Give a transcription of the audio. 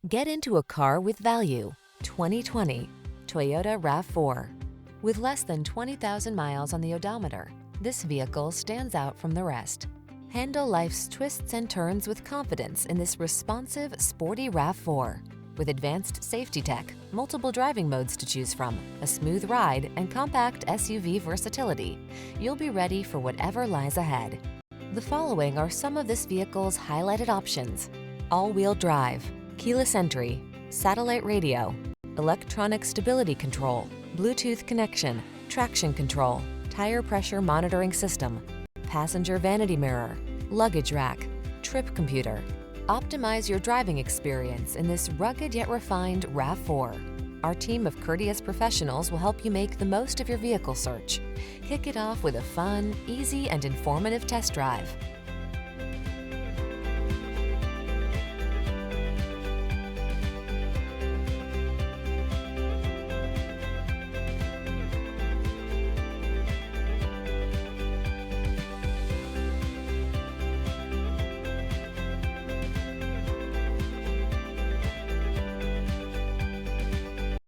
Get into a car with value. 2020 Toyota RAV4. With less than 20,000 miles on the odometer, this vehicle stands out from the rest. Handle life's twists and turns with confidence in this responsive, sporty RAV4. With advanced safety tech, multiple driving modes to choose from, a smooth ride, and compact SUV versatility, you'll be ready for whatever lies ahead. The following are some of this vehicle's highlighted options: all-wheel drive, keyless entry, satellite radio, electronic stability control, Bluetooth connection, traction control, tire pressure monitoring system, passenger vanity mirror, luggage rack, trip computer. Optimize your driving experience in this rugged yet refined RAV4. Our team of courteous professionals will help you make the most of your vehicle search. Kick it off with a fun, easy, and informative test drive.